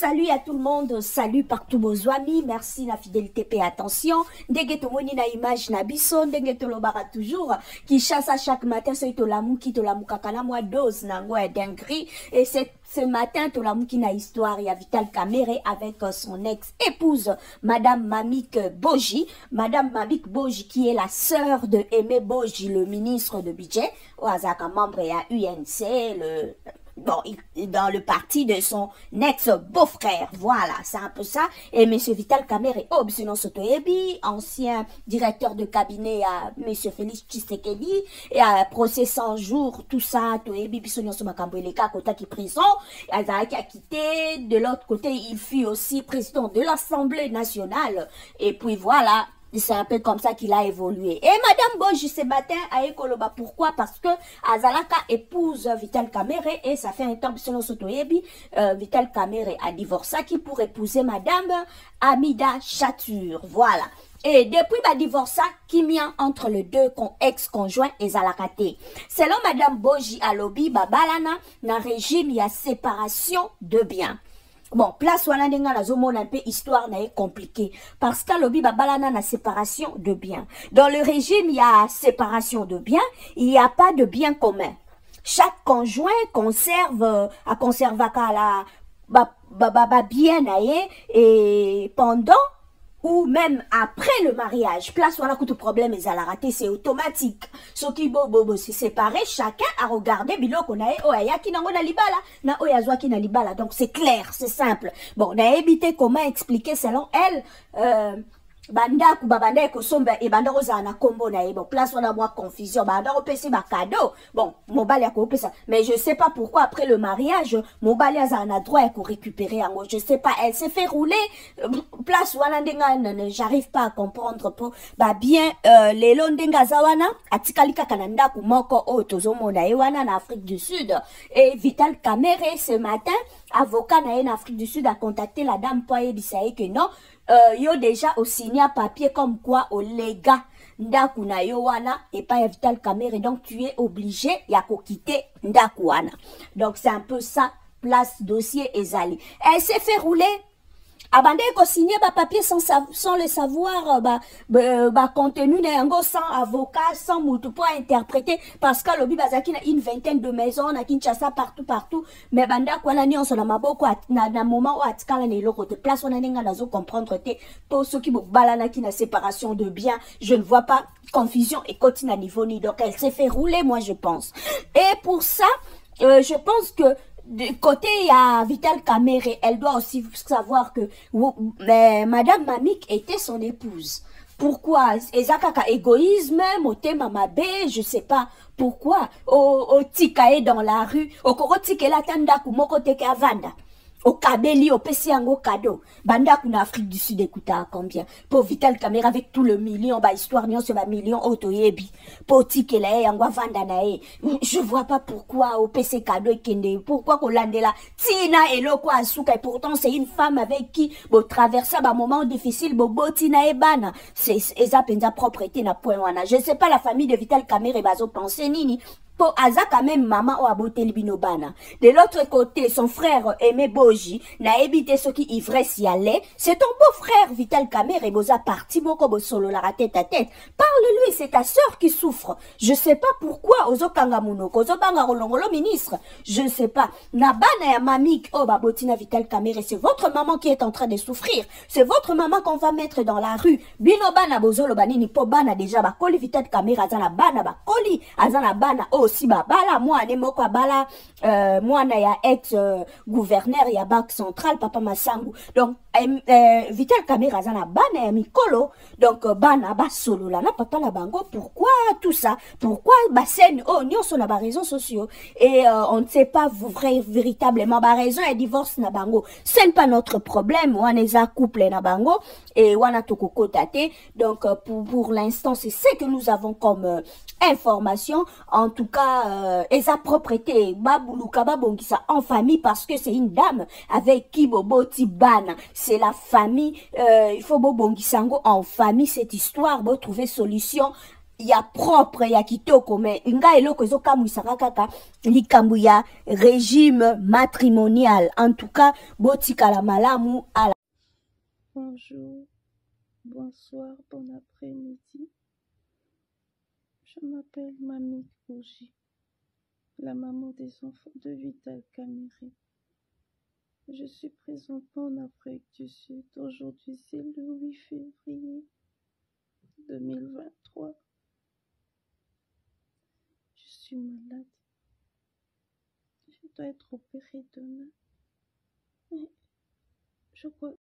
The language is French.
Salut à tout le monde, salut partout vos amis, merci la fidélité et attention. Ndenge tomoni na image na biso, ndenge tolobaka toujours, qui chasse à chaque matin, c'est tolamu qui tolamu kakana moi dose nango ya dinguerie. Et ce matin, tolamu qui na histoire, il y a Vital Kamerhe avec son ex-épouse, Madame Mamik Boji. Madame Mamik Boji qui est la sœur de Aimé Boji, le ministre de budget, ou azaka membre à UNC, bon, dans le parti de son ex-beau-frère. Voilà, c'est un peu ça. Et M. Vital Kamerhe, sinon Sotoyebi, ancien directeur de cabinet à M. Félix Tshisekedi, et à procès 100 jours, tout ça, Toyebi, Bissonion Somakamboueleka, Kota qui prison, Azaki a quitté. De l'autre côté, il fut aussi président de l'Assemblée nationale. Et puis voilà. C'est un peu comme ça qu'il a évolué. Et Madame Boji ce matin a écoloba. Pourquoi? Parce que Azalaka épouse Vital Kamerhe et ça fait un temps, selon Sotoyebi, Vital Kamerhe a divorcé qui pour épouser Madame Amida Chatur. Voilà. Et depuis ma divorce, qui mien entre les deux ex-conjoints et Zalakate. Selon Madame Boji Alobi, Babalana, na régime, il y a séparation de biens. Bon, place wana ndenga na zomo un peu histoire na compliquée parce qu'à l'obi babalana na séparation de biens. Dans le régime, il y a séparation de biens, il n'y a pas de biens communs. Chaque conjoint conserve à conservaka la bien et pendant ou même après le mariage, place voilà que tout problème est à la rater, c'est automatique. Ce qui bobo c'est séparé, chacun a regardé bilo qu'on a oya ki nango na libala, na oya zwa ki na libala. Donc c'est clair, c'est simple. Bon, on a évité comment expliquer selon elle banda ku babanda ko somba e banda ko zana kombo na bon place wana moi confusion banda ko pesi ba cadeau bon mobali ya ko pesa mais je sais pas pourquoi après le mariage mobali a zana droit à récupérer en je sais pas elle s'est fait rouler place wana ndenga j'arrive pas à comprendre pour ba bien les londenga zawana atikali kaka na ndaku moko o tozomona e wana na Afrique du Sud et Vital Kamerhe ce matin avocat na en Afrique du Sud a contacté la dame pour yebisaye que non yo déjà au signé papier comme quoi au légat ndaku na yo wana et pas Vital Kamerhe donc tu es obligé ya ko quitter ndaku wana. Donc c'est un peu ça place dossier ezali. Elle s'est fait rouler abandé ko signer ba papier sans le savoir contenu nango sans avocat sans mutu pour interpréter parce que lobi bazaki na une vingtaine de maisons na Kinshasa partout mais banda kwa na nyonso na maboko na moment où atikala na eloko te place on ninga nazo comprendre te pour ceux qui balana qui na séparation de biens je ne vois pas confusion et continue à niveau ni donc elle s'est fait rouler moi je pense et pour ça je pense que de côté, il y a Vital Kamerhe. Elle doit aussi savoir que Madame Mamik était son épouse. Pourquoi? Ezakaka égoïsme, motema mabe, je sais pas. Pourquoi? Au tikae dans la rue, au korotike la tanda kumoko teke avanda. Au Kabeli, au Pessiango cadeau. Banda kuna Afrique du Sud écoute à combien? Pour Vital Kamerhe avec tout le million, histoire nion sur million autoyebi. Pour Tikele, Angwa Vandanae. Je vois pas pourquoi au PC cadeau kende. Pourquoi qu'on lande là? Tina et loko asuka. Et pourtant c'est une femme avec qui, bon, traverser un moment difficile, bon, Tina et bana. C'est, eza penza propreté na point wana. Je sais pas la famille de Vital Kamerhe bazo penser nini. Pour Aza quand même maman ou aboté binobana. De l'autre côté, son frère Aimé Boji n'a évité ce qui ivresse y allait. C'est ton beau-frère Vital Kamerhe boza parti boko solo la tête à tête. Parle-lui, c'est ta sœur qui souffre. Je sais pas pourquoi ozo kangamunoko, ozo banga rolongolo ministre. Je ne sais pas. Nabana ya mamik oh babotina Vital Kamerhe, c'est votre maman qui est en train de souffrir. C'est votre maman qu'on va mettre dans la rue. Binobana bozolo banini po bana déjà ba koli Vital Kamerhe azana bana ba koli azana bana oh si bala moi ne moko bala moi na ya ex gouverneur ya banque centrale papa Masangu donc Vital Kamerhe azana bana ya mikolo donc bana ba solo la na papa la bango pourquoi tout ça pourquoi ba scène oh nyonso na ba réseaux sociaux et on ne sait pas véritablement ba raison et divorce na bango ce n'est pas notre problème wana eza couple na bango et wana tokoko tate donc pour l'instant c'est ce que nous avons comme information en tout cas et sa propreté babuluka babongisa en famille parce que c'est une dame avec qui bobo tibana c'est la famille il faut bobongisango en famille cette histoire bo trouver solution ya propre ya kitoko mais nga eloko ezokamwisaka kaka likambo ya régime matrimonial. En tout cas botikala malamu ala. Bonjour, bonsoir, bon après-midi. Je m'appelle Mamie Kouji, la maman des enfants de Vital Kamiri. Je suis présentement en Afrique du Sud. Aujourd'hui, c'est le 8 février 2023. Je suis malade. Je dois être opérée demain. Mais je crois